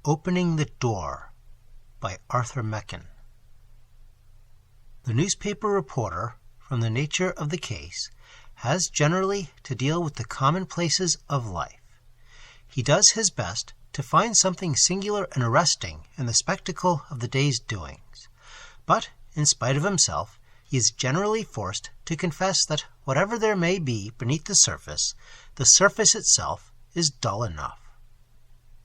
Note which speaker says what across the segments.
Speaker 1: Opening the Door by Arthur Machen. The newspaper reporter, from the nature of the case, has generally to deal with the commonplaces of life. He does his best to find something singular and arresting in the spectacle of the day's doings, but, in spite of himself, he is generally forced to confess that whatever there may be beneath the surface itself is dull enough.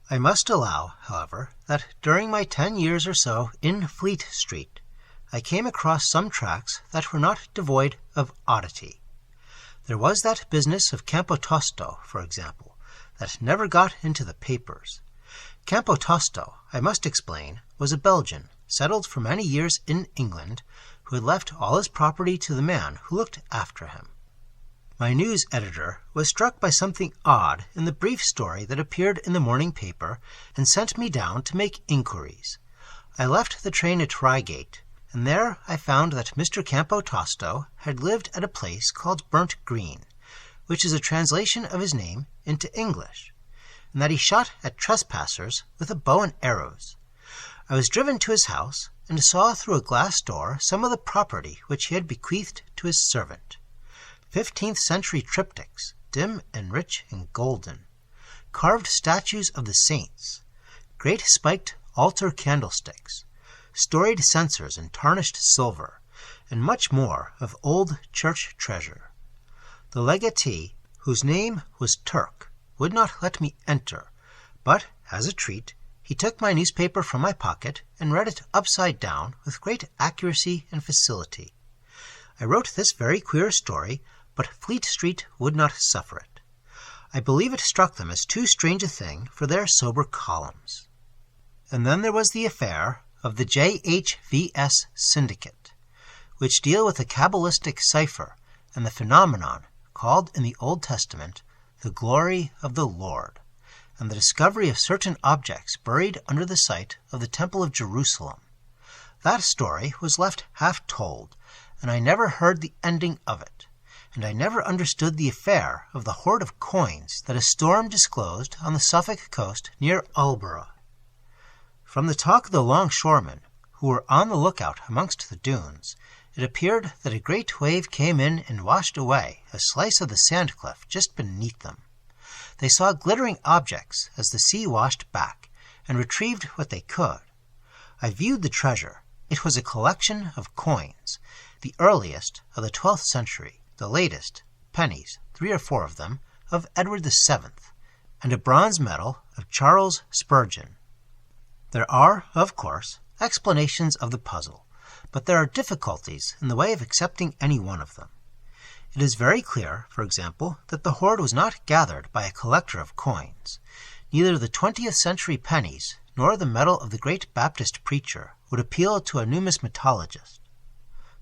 Speaker 1: I must allow, however, that during my 10 years or so in Fleet Street, I came across some tracts that were not devoid of oddity. There was that business of Campo Tosto, for example, that never got into the papers. Campo Tosto, I must explain, was a Belgian, settled for many years in England, who had left all his property to the man who looked after him. My news editor was struck by something odd in the brief story that appeared in the morning paper and sent me down to make inquiries. I left the train at Reigate, and there I found that Mr. Campo Tosto had lived at a place called Burnt Green, which is a translation of his name into English, and that he shot at trespassers with a bow and arrows. I was driven to his house and saw through a glass door some of the property which he had bequeathed to his servant. 15th century triptychs, dim and rich and golden, carved statues of the saints, great spiked altar candlesticks, storied censers in tarnished silver, and much more of old church treasure. The legatee, whose name was Turk, would not let me enter, but, as a treat, he took my newspaper from my pocket and read it upside down with great accuracy and facility. I wrote this very queer story, but Fleet Street would not suffer it. I believe it struck them as too strange a thing for their sober columns. And then there was the affair of the JHVS Syndicate, which deal with the Kabbalistic cipher and the phenomenon called in the Old Testament the glory of the Lord, and the discovery of certain objects buried under the site of the Temple of Jerusalem. That story was left half told, and I never heard the ending of it, and I never understood the affair of the hoard of coins that a storm disclosed on the Suffolk coast near Aldborough. From the talk of the longshoremen, who were on the lookout amongst the dunes, it appeared that a great wave came in and washed away a slice of the sand cliff just beneath them. They saw glittering objects as the sea washed back, and retrieved what they could. I viewed the treasure. It was a collection of coins, the earliest of the 12th century, the latest, pennies, 3 or 4 of them, of Edward VII, and a bronze medal of Charles Spurgeon. There are, of course, explanations of the puzzle, but there are difficulties in the way of accepting any one of them. It is very clear, for example, that the hoard was not gathered by a collector of coins. Neither the 20th century pennies nor the medal of the great Baptist preacher would appeal to a numismatologist.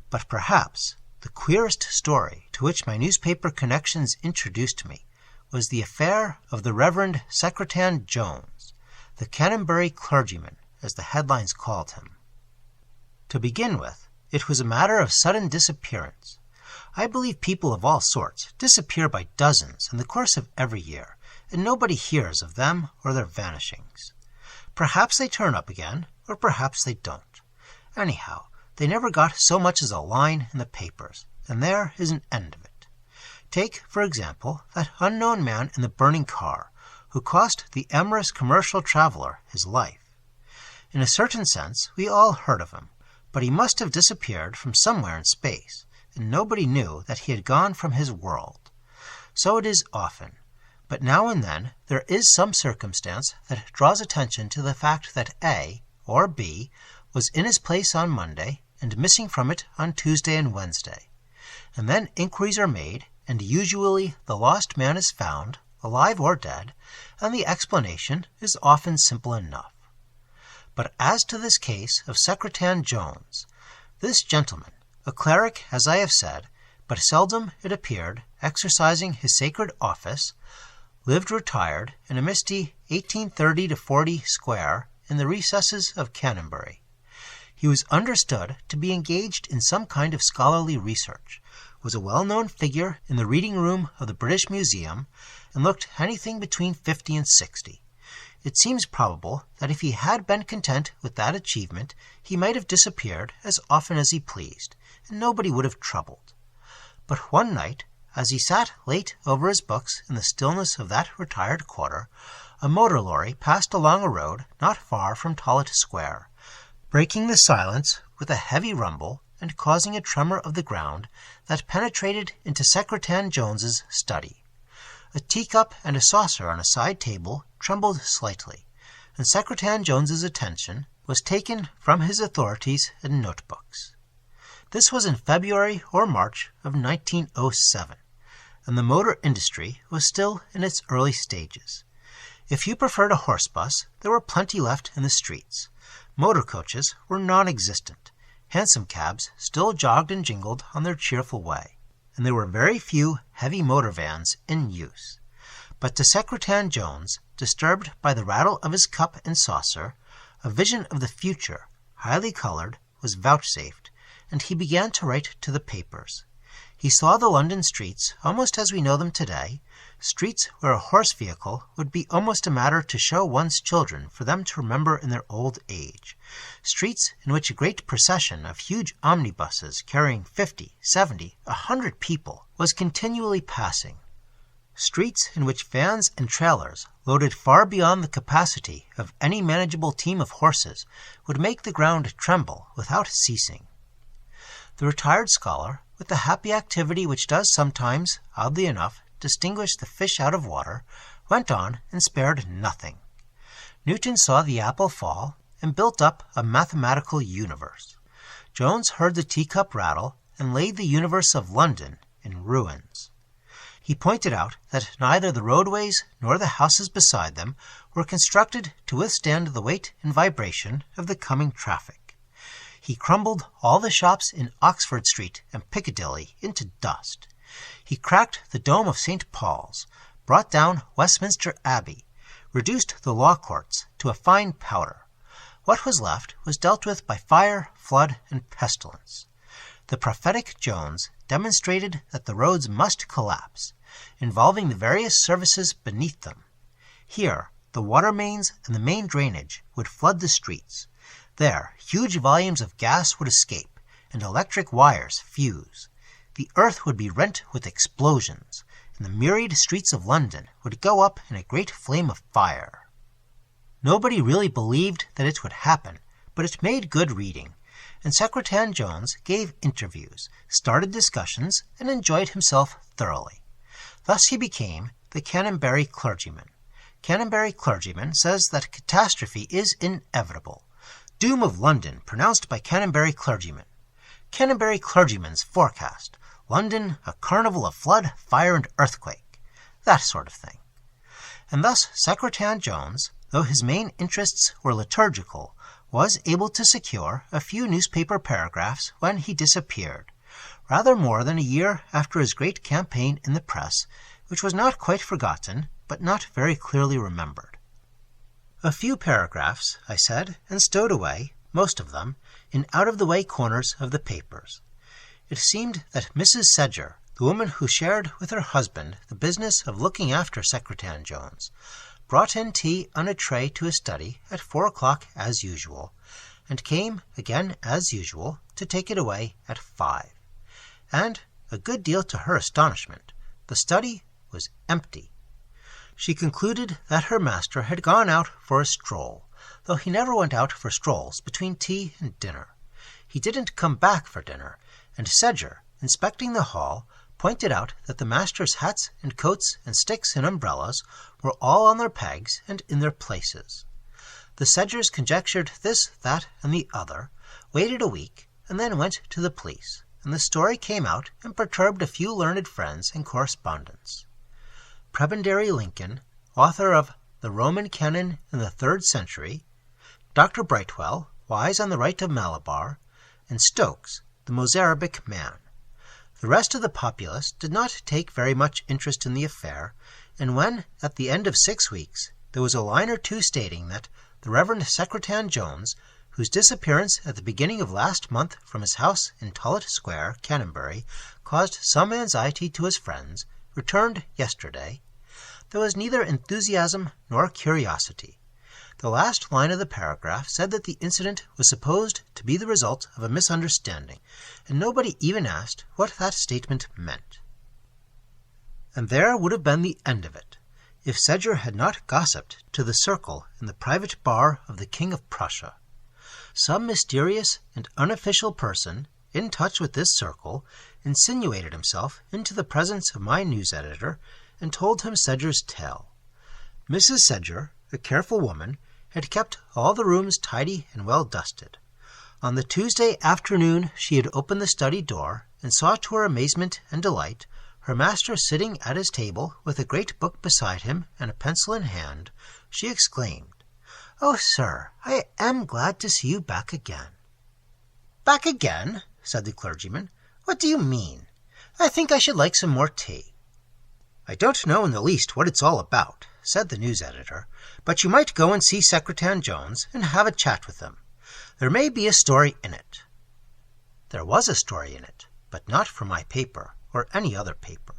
Speaker 1: But perhaps the queerest story to which my newspaper connections introduced me was the affair of the Reverend Secretan Jones, the Canonbury clergyman, as the headlines called him. To begin with, it was a matter of sudden disappearance. I believe people of all sorts disappear by dozens in the course of every year, and nobody hears of them or their vanishings. Perhaps they turn up again, or perhaps they don't. Anyhow, they never got so much as a line in the papers, and there is an end of it. Take, for example, that unknown man in the burning car, who cost the amorous commercial traveler his life. In a certain sense, we all heard of him, but he must have disappeared from somewhere in space, and nobody knew that he had gone from his world. So it is often, but now and then there is some circumstance that draws attention to the fact that A, or B, was in his place on Monday, and missing from it on Tuesday and Wednesday. And then inquiries are made, and usually the lost man is found, alive or dead, and the explanation is often simple enough. But as to this case of Secretan Jones, this gentleman, a cleric, as I have said, but seldom, it appeared, exercising his sacred office, lived retired in a misty 1830-40 square in the recesses of Canonbury. He was understood to be engaged in some kind of scholarly research, was a well-known figure in the reading room of the British Museum, and looked anything between 50 and 60. it seems probable that if he had been content with that achievement, he might have disappeared as often as he pleased, and nobody would have troubled. But one night, as he sat late over his books in the stillness of that retired quarter, a motor lorry passed along a road not far from Tollit Square, breaking the silence with a heavy rumble and causing a tremor of the ground that penetrated into Secretan Jones's study. A teacup and a saucer on a side table trembled slightly, and Secretan Jones's attention was taken from his authorities and notebooks. This was in February or March of 1907, and the motor industry was still in its early stages. If you preferred a horse bus, there were plenty left in the streets. Motor coaches were non-existent. Hansom cabs still jogged and jingled on their cheerful way, and there were very few heavy motor vans in use. But to Secretan Jones, disturbed by the rattle of his cup and saucer, a vision of the future, highly colored, was vouchsafed, and he began to write to the papers. He saw the London streets almost as we know them today, streets where a horse vehicle would be almost a matter to show one's children for them to remember in their old age, streets in which a great procession of huge omnibuses carrying 50, 70, 100 people was continually passing, streets in which vans and trailers, loaded far beyond the capacity of any manageable team of horses, would make the ground tremble without ceasing. The retired scholar, with the happy activity which does sometimes, oddly enough, distinguish the fish out of water, went on and spared nothing. Newton saw the apple fall and built up a mathematical universe. Jones heard the teacup rattle and laid the universe of London in ruins. He pointed out that neither the roadways nor the houses beside them were constructed to withstand the weight and vibration of the coming traffic. He crumbled all the shops in Oxford Street and Piccadilly into dust. He cracked the dome of St. Paul's, brought down Westminster Abbey, reduced the law courts to a fine powder. What was left was dealt with by fire, flood, and pestilence. The prophetic Jones demonstrated that the roads must collapse, involving the various services beneath them. Here, the water mains and the main drainage would flood the streets. There, huge volumes of gas would escape, and electric wires fuse. The earth would be rent with explosions, and the myriad streets of London would go up in a great flame of fire. Nobody really believed that it would happen, but it made good reading, and Secretan Jones gave interviews, started discussions, and enjoyed himself thoroughly. Thus he became the Canonbury clergyman. Canonbury clergyman says that catastrophe is inevitable. Doom of London pronounced by Canonbury clergyman. Canonbury clergyman's forecast. London, a carnival of flood, fire, and earthquake. That sort of thing. And thus Secretan Jones, though his main interests were liturgical, was able to secure a few newspaper paragraphs when he disappeared, rather more than a year after his great campaign in the press, which was not quite forgotten, but not very clearly remembered. A few paragraphs, I said, and stowed away, most of them, in out-of-the-way corners of the papers. It seemed that Mrs. Sedger, the woman who shared with her husband the business of looking after Secretan Jones, brought in tea on a tray to his study at 4 o'clock as usual, and came again as usual to take it away at 5. And, a good deal to her astonishment, the study was empty. She concluded that her master had gone out for a stroll, though he never went out for strolls between tea and dinner. He didn't come back for dinner, and Sedger, inspecting the hall, pointed out that the master's hats and coats and sticks and umbrellas were all on their pegs and in their places. The Sedgers conjectured this, that, and the other, waited a week, and then went to the police, and the story came out and perturbed a few learned friends and correspondents. Prebendary Lincoln, author of The Roman Canon in the 3rd Century, Dr. Brightwell, wise on the right of Malabar, and Stokes, the Mozarabic man. The rest of the populace did not take very much interest in the affair, and when, at the end of 6 weeks, there was a line or two stating that the Reverend Secretan Jones, whose disappearance at the beginning of last month from his house in Tollit Square, Canonbury, caused some anxiety to his friends, returned yesterday, there was neither enthusiasm nor curiosity. The last line of the paragraph said that the incident was supposed to be the result of a misunderstanding, and nobody even asked what that statement meant. And there would have been the end of it, if Sedger had not gossiped to the circle in the private bar of the King of Prussia. Some mysterious and unofficial person in touch with this circle insinuated himself into the presence of my news editor and told him Sedger's tale. Mrs. Sedger, a careful woman, had kept all the rooms tidy and well dusted. On the Tuesday afternoon she had opened the study door and saw to her amazement and delight her master sitting at his table with a great book beside him and a pencil in hand. She exclaimed, "Oh, sir, I am glad to see you back again." "Back again?" said the clergyman. "What do you mean? I think I should like some more tea." "I don't know in the least what it's all about," said the news editor, "but you might go and see Secretan Jones and have a chat with him. There may be a story in it." There was a story in it, but not for my paper or any other paper.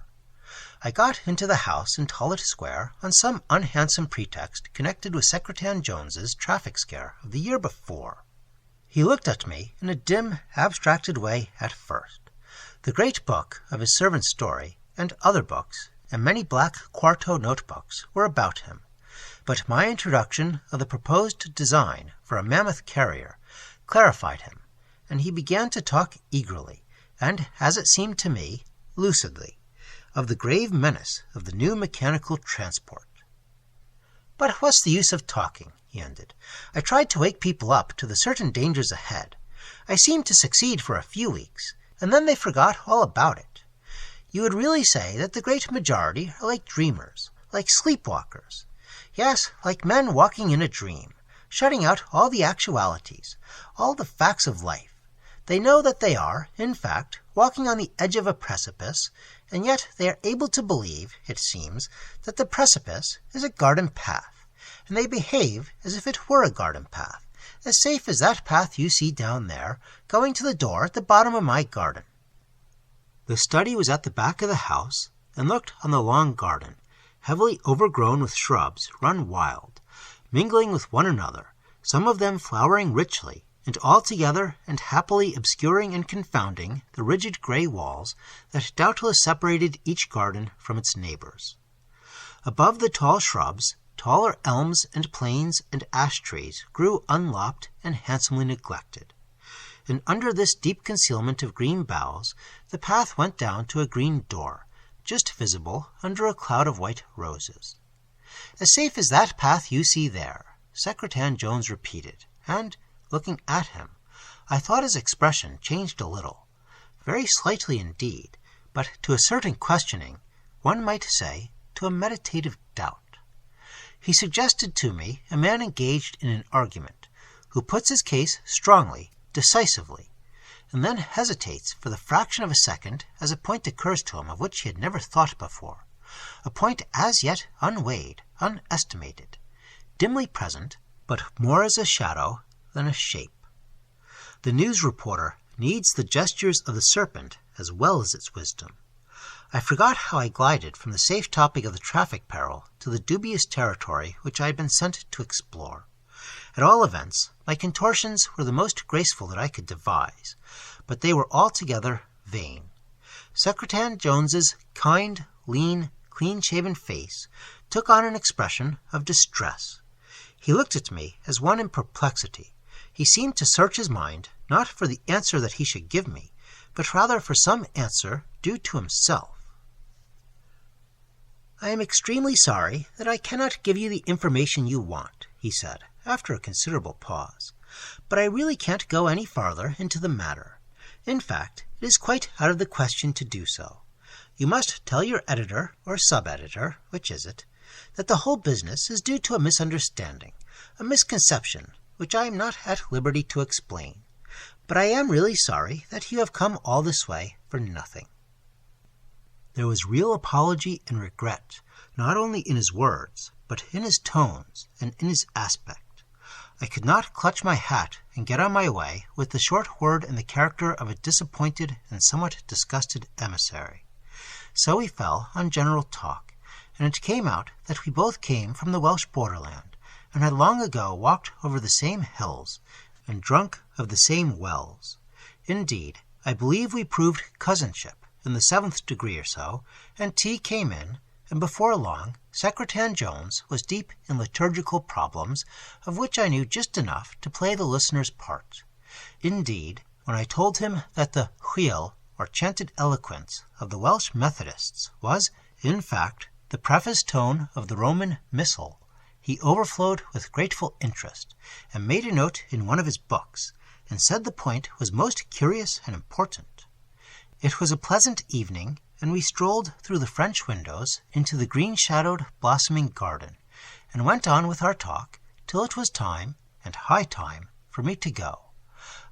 Speaker 1: I got into the house in Tollit Square on some unhandsome pretext connected with Secretan Jones's traffic scare of the year before. He looked at me in a dim, abstracted way at first. The great book of his servant's story, and other books, and many black quarto notebooks were about him. But my introduction of the proposed design for a mammoth carrier clarified him, and he began to talk eagerly, and, as it seemed to me, lucidly, of the grave menace of the new mechanical transport. "But what's the use of talking?" he ended. "I tried to wake people up to the certain dangers ahead. I seemed to succeed for a few weeks, and then they forgot all about it. You would really say that the great majority are like dreamers, like sleepwalkers. Yes, like men walking in a dream, shutting out all the actualities, all the facts of life. They know that they are, in fact, walking on the edge of a precipice, and yet they are able to believe, it seems, that the precipice is a garden path, and they behave as if it were a garden path, as safe as that path you see down there, going to the door at the bottom of my garden." The study was at the back of the house, and looked on the long garden, heavily overgrown with shrubs run wild, mingling with one another, some of them flowering richly, and altogether and happily obscuring and confounding the rigid grey walls that doubtless separated each garden from its neighbours. Above the tall shrubs, taller elms and planes and ash trees grew unlopped and handsomely neglected, and under this deep concealment of green boughs the path went down to a green door, just visible under a cloud of white roses. "As safe as that path you see there," Secretan Jones repeated, and, looking at him, I thought his expression changed a little, very slightly indeed, but to a certain questioning, one might say to a meditative doubt. He suggested to me a man engaged in an argument, who puts his case strongly, decisively, and then hesitates for the fraction of a second as a point occurs to him of which he had never thought before, a point as yet unweighed, unestimated, dimly present, but more as a shadow than a shape. The news reporter needs the gestures of the serpent as well as its wisdom. I forgot how I glided from the safe topic of the traffic peril to the dubious territory which I had been sent to explore. At all events, my contortions were the most graceful that I could devise, but they were altogether vain. Secretan Jones's kind, lean, clean-shaven face took on an expression of distress. He looked at me as one in perplexity. He seemed to search his mind, not for the answer that he should give me, but rather for some answer due to himself. "I am extremely sorry that I cannot give you the information you want," he said, after a considerable pause, "but I really can't go any farther into the matter. In fact, it is quite out of the question to do so. You must tell your editor, or sub-editor, which is it, that the whole business is due to a misunderstanding, a misconception, which I am not at liberty to explain. But I am really sorry that you have come all this way for nothing." There was real apology and regret, not only in his words, but in his tones and in his aspect. I could not clutch my hat and get on my way with the short word in the character of a disappointed and somewhat disgusted emissary. So we fell on general talk, and it came out that we both came from the Welsh borderland, and had long ago walked over the same hills, and drunk of the same wells. Indeed, I believe we proved cousinship in the 7th degree or so, and tea came in, and before long Secretan Jones was deep in liturgical problems, of which I knew just enough to play the listener's part. Indeed, when I told him that the chwil, or chanted eloquence, of the Welsh Methodists was, in fact, the preface tone of the Roman Missal, he overflowed with grateful interest, and made a note in one of his books, and said the point was most curious and important. It was a pleasant evening, and we strolled through the French windows into the green-shadowed, blossoming garden, and went on with our talk till it was time, and high time, for me to go.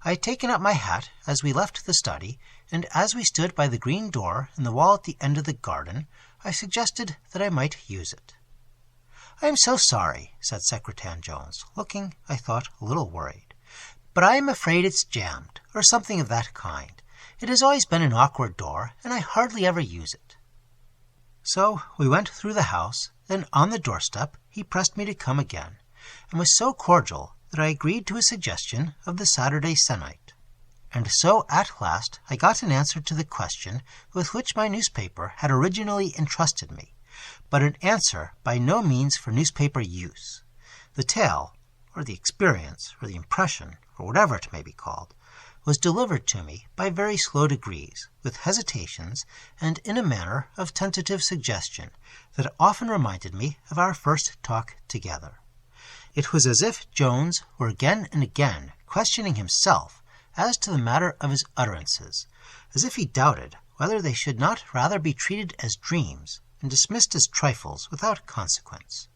Speaker 1: I had taken up my hat as we left the study, and as we stood by the green door in the wall at the end of the garden, I suggested that I might use it. "I am so sorry," said Secretan Jones, looking, I thought, a little worried, "but I am afraid it's jammed, or something of that kind. It has always been an awkward door, and I hardly ever use it." So we went through the house, and on the doorstep he pressed me to come again, and was so cordial that I agreed to his suggestion of the Saturday sennight. And so at last I got an answer to the question with which my newspaper had originally entrusted me, but an answer by no means for newspaper use. The tale, or the experience, or the impression, or whatever it may be called, was delivered to me by very slow degrees, with hesitations, and in a manner of tentative suggestion that often reminded me of our first talk together. It was as if Jones were again and again questioning himself as to the matter of his utterances, as if he doubted whether they should not rather be treated as dreams and dismissed as trifles without consequence.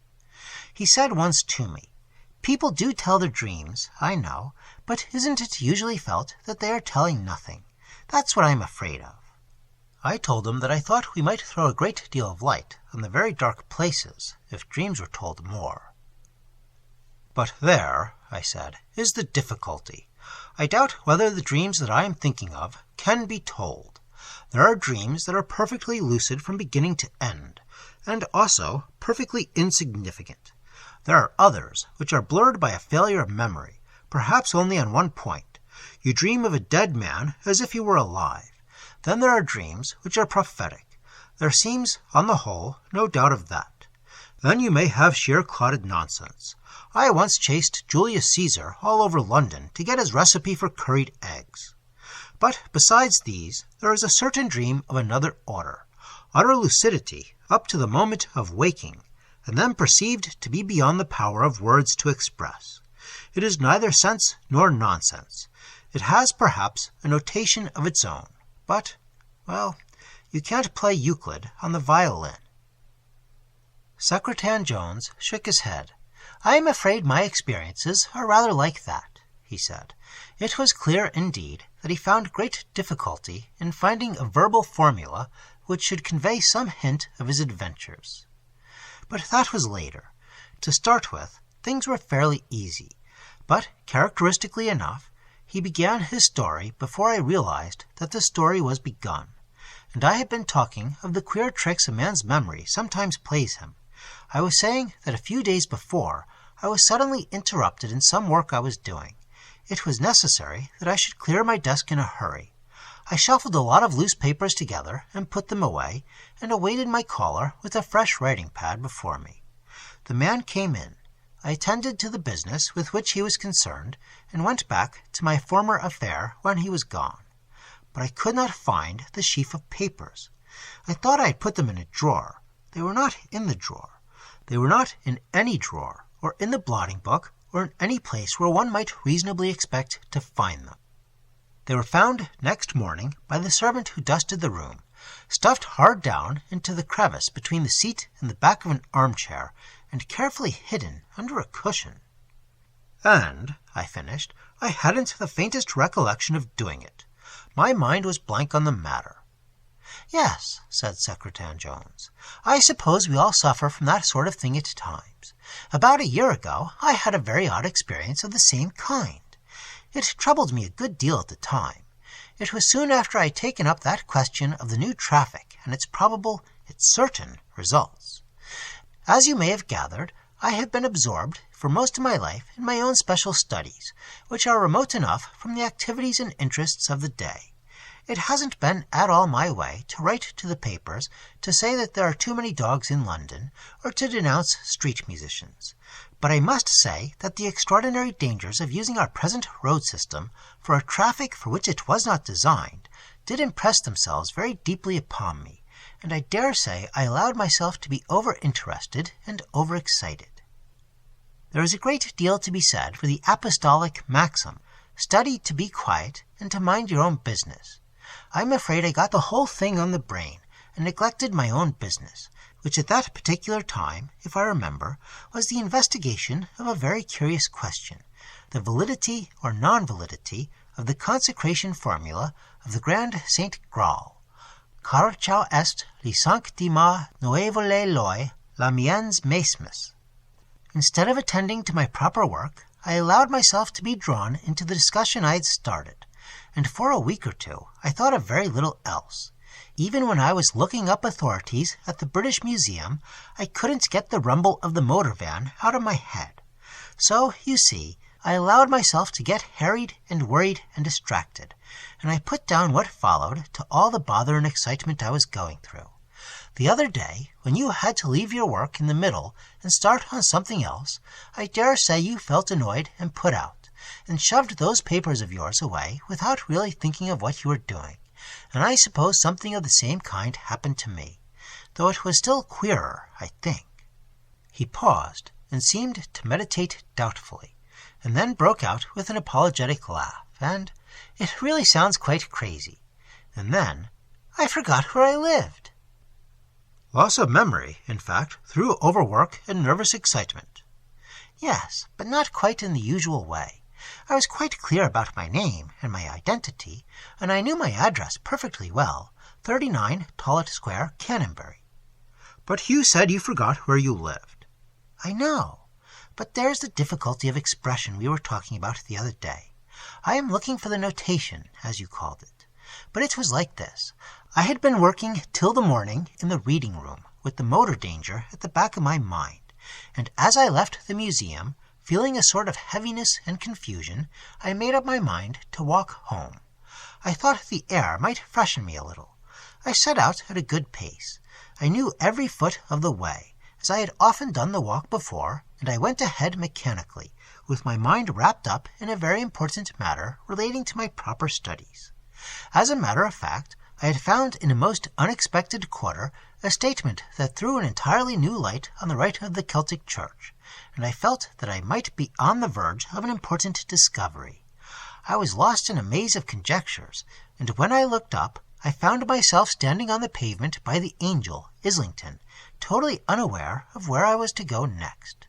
Speaker 1: He said once to me, "People do tell their dreams, I know, but isn't it usually felt that they are telling nothing? That's what I am afraid of." I told him that I thought we might throw a great deal of light on the very dark places if dreams were told more. "But there," I said, "is the difficulty. I doubt whether the dreams that I am thinking of can be told. There are dreams that are perfectly lucid from beginning to end, and also perfectly insignificant. There are others which are blurred by a failure of memory, perhaps only on one point. You dream of a dead man as if he were alive. Then there are dreams which are prophetic. There seems, on the whole, no doubt of that. Then you may have sheer clotted nonsense. I once chased Julius Caesar all over London to get his recipe for curried eggs. But besides these, there is a certain dream of another order, utter lucidity up to the moment of waking, and then perceived to be beyond the power of words to express. It is neither sense nor nonsense. It has perhaps a notation of its own, but, well, you can't play Euclid on the violin." Secretan Jones shook his head. "I am afraid my experiences are rather like that," he said. It was clear, indeed, that he found great difficulty in finding a verbal formula which should convey some hint of his adventures. But that was later. To start with, things were fairly easy, but characteristically enough, he began his story before I realized that the story was begun, and I had been talking of the queer tricks a man's memory sometimes plays him. I was saying that a few days before I was suddenly interrupted in some work I was doing. It was necessary that I should clear my desk in a hurry. I shuffled a lot of loose papers together and put them away, and awaited my caller with a fresh writing pad before me. The man came in. I attended to the business with which he was concerned, and went back to my former affair when he was gone. But I could not find the sheaf of papers. I thought I had put them in a drawer. They were not in the drawer. They were not in any drawer, or in the blotting book, or in any place where one might reasonably expect to find them. They were found next morning by the servant who dusted the room, stuffed hard down into the crevice between the seat and the back of an armchair, and carefully hidden under a cushion. And, I finished, I hadn't the faintest recollection of doing it. My mind was blank on the matter. "Yes," said Secretan Jones, "I suppose we all suffer from that sort of thing at times. About a year ago I had a very odd experience of the same kind. It troubled me a good deal at the time. It was soon after I had taken up that question of the new traffic and its probable, its certain, results. As you may have gathered, I have been absorbed for most of my life in my own special studies, which are remote enough from the activities and interests of the day. It hasn't been at all my way to write to the papers to say that there are too many dogs in London, or to denounce street musicians. But I must say that the extraordinary dangers of using our present road system for a traffic for which it was not designed did impress themselves very deeply upon me, and I dare say I allowed myself to be over-interested and over-excited. There is a great deal to be said for the apostolic maxim, study to be quiet and to mind your own business. I am afraid I got the whole thing on the brain, and neglected my own business, which at that particular time, if I remember, was the investigation of a very curious question, the validity or non-validity of the consecration formula of the Grand Saint Graal. Carciau est li sanctima noevole loi lamiens mesmis. Instead of attending to my proper work, I allowed myself to be drawn into the discussion I had started, and for a week or two I thought of very little else. Even when I was looking up authorities at the British Museum, I couldn't get the rumble of the motor van out of my head. So, you see, I allowed myself to get harried and worried and distracted, and I put down what followed to all the bother and excitement I was going through. The other day, when you had to leave your work in the middle and start on something else, I dare say you felt annoyed and put out, and shoved those papers of yours away without really thinking of what you were doing, and I suppose something of the same kind happened to me, though it was still queerer, I think. He paused and seemed to meditate doubtfully, and then broke out with an apologetic laugh, and it really sounds quite crazy. And then, I forgot where I lived. Loss of memory, in fact, through overwork and nervous excitement. Yes, but not quite in the usual way. I was quite clear about my name and my identity, and I knew my address perfectly well, 39 Tollit Square, Canonbury. But you said you forgot where you lived. I know, but there's the difficulty of expression we were talking about the other day. I am looking for the notation, as you called it. But it was like this. I had been working till the morning in the reading room, with the motor danger at the back of my mind, and as I left the museum, feeling a sort of heaviness and confusion, I made up my mind to walk home. I thought the air might freshen me a little. I set out at a good pace. I knew every foot of the way, as I had often done the walk before, and I went ahead mechanically, with my mind wrapped up in a very important matter relating to my proper studies. As a matter of fact, I had found in a most unexpected quarter a statement that threw an entirely new light on the rite of the Celtic Church, and I felt that I might be on the verge of an important discovery. I was lost in a maze of conjectures, and when I looked up, I found myself standing on the pavement by the Angel, Islington, totally unaware of where I was to go next.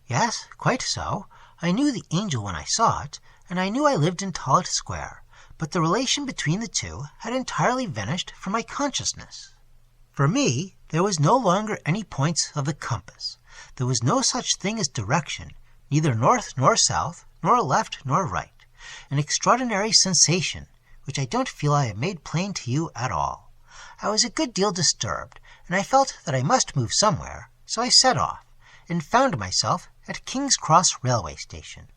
Speaker 1: Yes, quite so. I knew the Angel when I saw it, and I knew I lived in Tollit Square, but the relation between the two had entirely vanished from my consciousness. For me, there was no longer any points of the compass. There was no such thing as direction, neither north nor south, nor left nor right. An extraordinary sensation, which I don't feel I have made plain to you at all. I was a good deal disturbed, and I felt that I must move somewhere, so I set off, and found myself at King's Cross railway station.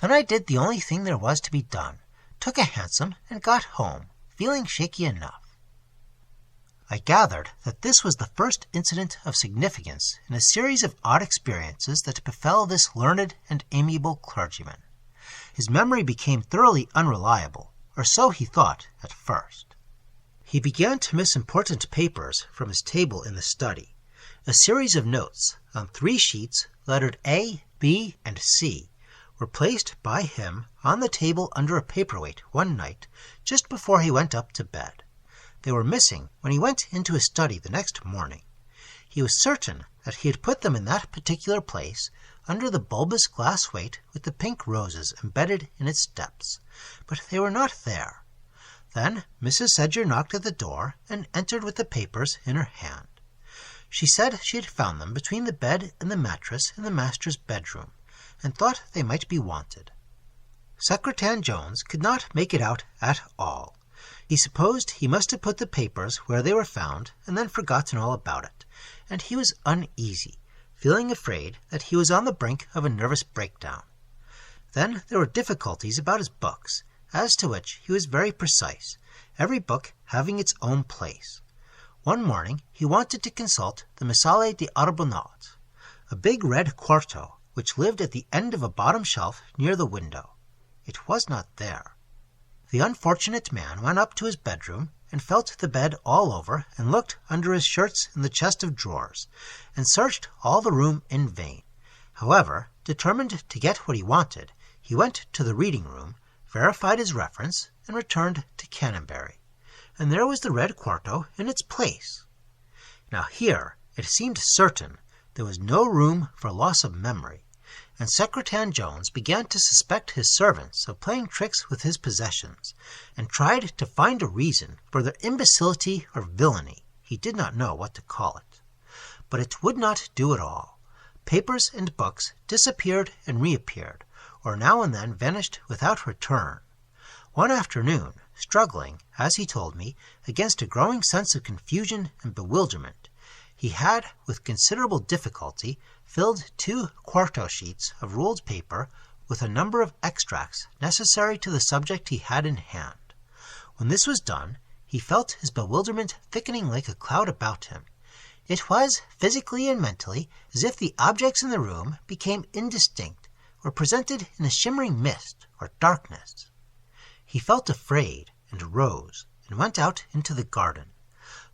Speaker 1: Then I did the only thing there was to be done, took a hansom, and got home, feeling shaky enough. I gathered that this was the first incident of significance in a series of odd experiences that befell this learned and amiable clergyman. His memory became thoroughly unreliable, or so he thought at first. He began to miss important papers from his table in the study. A series of notes on 3 sheets, lettered A, B, and C, were placed by him on the table under a paperweight one night just before he went up to bed. They were missing when he went into his study the next morning. He was certain that he had put them in that particular place under the bulbous glass weight with the pink roses embedded in its depths, but they were not there. Then Mrs. Sedger knocked at the door and entered with the papers in her hand. She said she had found them between the bed and the mattress in the master's bedroom, and thought they might be wanted. Secretan Jones could not make it out at all. He supposed he must have put the papers where they were found and then forgotten all about it, and he was uneasy, feeling afraid that he was on the brink of a nervous breakdown. Then there were difficulties about his books, as to which he was very precise, every book having its own place. One morning he wanted to consult the Missale de Arbonat, a big red quarto which lived at the end of a bottom shelf near the window. It was not there. The unfortunate man went up to his bedroom and felt the bed all over and looked under his shirts in the chest of drawers and searched all the room in vain. However, determined to get what he wanted, he went to the reading room, verified his reference, and returned to Canonbury. And there was the red quarto in its place. Now here it seemed certain there was no room for loss of memory, and Secretan Jones began to suspect his servants of playing tricks with his possessions, and tried to find a reason for their imbecility or villainy. He did not know what to call it. But it would not do at all. Papers and books disappeared and reappeared, or now and then vanished without return. One afternoon, struggling, as he told me, against a growing sense of confusion and bewilderment, he had, with considerable difficulty, filled 2 quarto sheets of ruled paper with a number of extracts necessary to the subject he had in hand. When this was done, he felt his bewilderment thickening like a cloud about him. It was, physically and mentally, as if the objects in the room became indistinct, or presented in a shimmering mist or darkness. He felt afraid, and rose, and went out into the garden.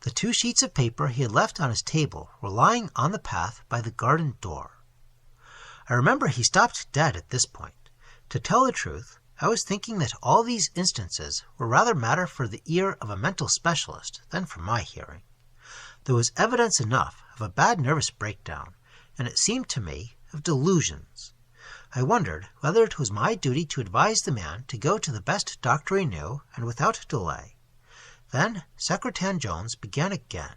Speaker 1: The 2 sheets of paper he had left on his table were lying on the path by the garden door. I remember he stopped dead at this point. To tell the truth, I was thinking that all these instances were rather matter for the ear of a mental specialist than for my hearing. There was evidence enough of a bad nervous breakdown, and it seemed to me of delusions. I wondered whether it was my duty to advise the man to go to the best doctor he knew, and without delay. Then Secretan Jones began again.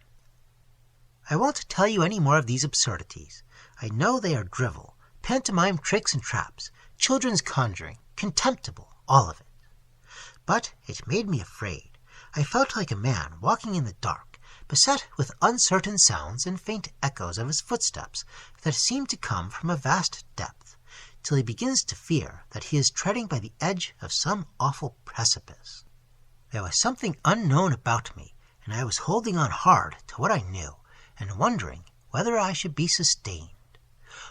Speaker 1: "I won't tell you any more of these absurdities. I know they are drivel, pantomime tricks and traps, children's conjuring, contemptible, all of it. But it made me afraid. I felt like a man walking in the dark, beset with uncertain sounds and faint echoes of his footsteps that seemed to come from a vast depth, till he begins to fear that he is treading by the edge of some awful precipice. There was something unknown about me, and I was holding on hard to what I knew, and wondering whether I should be sustained.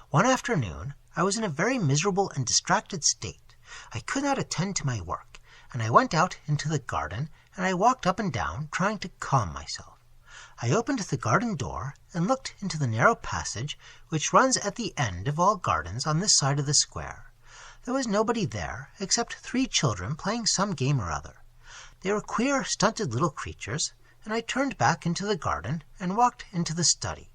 Speaker 1: One afternoon I was in a very miserable and distracted state. I could not attend to my work, and I went out into the garden, and I walked up and down, trying to calm myself. I opened the garden door and looked into the narrow passage which runs at the end of all gardens on this side of the square. There was nobody there except 3 children playing some game or other. They were queer, stunted little creatures, and I turned back into the garden and walked into the study.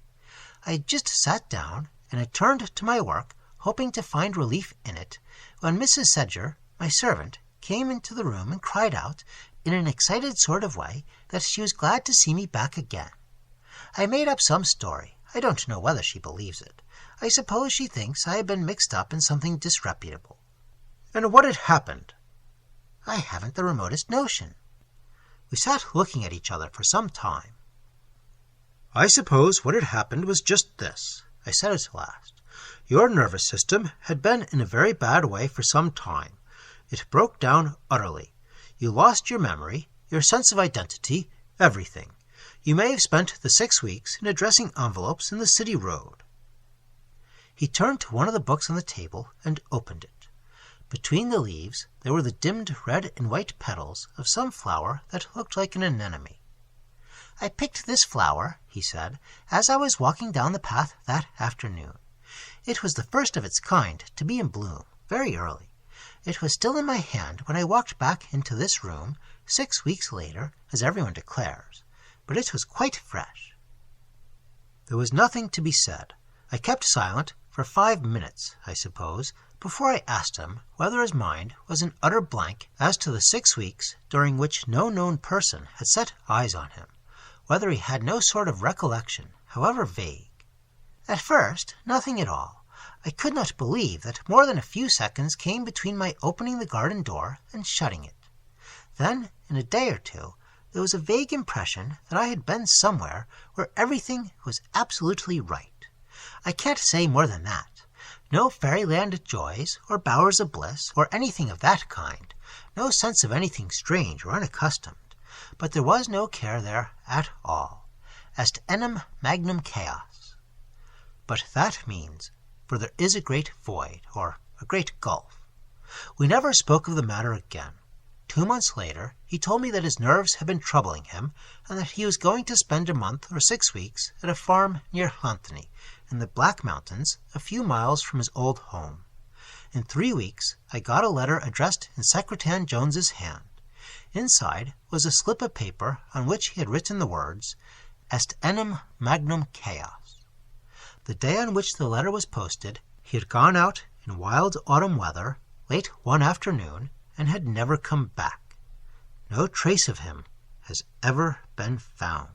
Speaker 1: I had just sat down, and I turned to my work, hoping to find relief in it, when Mrs. Sedger, my servant, came into the room and cried out, in an excited sort of way, that she was glad to see me back again. I made up some story. I don't know whether she believes it. I suppose she thinks I have been mixed up in something disreputable. And what had happened? I haven't the remotest notion. We sat looking at each other for some time. I suppose what had happened was just this, I said at last. Your nervous system had been in a very bad way for some time. It broke down utterly. You lost your memory, your sense of identity, everything. You may have spent the 6 weeks in addressing envelopes in the city road. He turned to one of the books on the table and opened it. Between the leaves there were the dimmed red and white petals of some flower that looked like an anemone. I picked this flower, he said, as I was walking down the path that afternoon. It was the first of its kind to be in bloom, very early. It was still in my hand when I walked back into this room 6 weeks later, as everyone declares, but it was quite fresh. There was nothing to be said. I kept silent for 5 minutes, I suppose, before I asked him whether his mind was an utter blank as to the 6 weeks during which no known person had set eyes on him, whether he had no sort of recollection, however vague. At first, nothing at all. I could not believe that more than a few seconds came between my opening the garden door and shutting it. Then, in a day or two, there was a vague impression that I had been somewhere where everything was absolutely right. I can't say more than that. No fairyland joys, or bowers of bliss, or anything of that kind. No sense of anything strange or unaccustomed. But there was no care there at all. Est enim magnum chaos. But that means, for there is a great void, or a great gulf. We never spoke of the matter again. 2 months later, he told me that his nerves had been troubling him, and that he was going to spend a month or 6 weeks at a farm near Llanthony, in the Black Mountains, a few miles from his old home. In 3 weeks, I got a letter addressed in Secretan Jones's hand. Inside was a slip of paper on which he had written the words, Est enim magnum chaos. The day on which the letter was posted, he had gone out in wild autumn weather, late one afternoon, and had never come back. No trace of him has ever been found.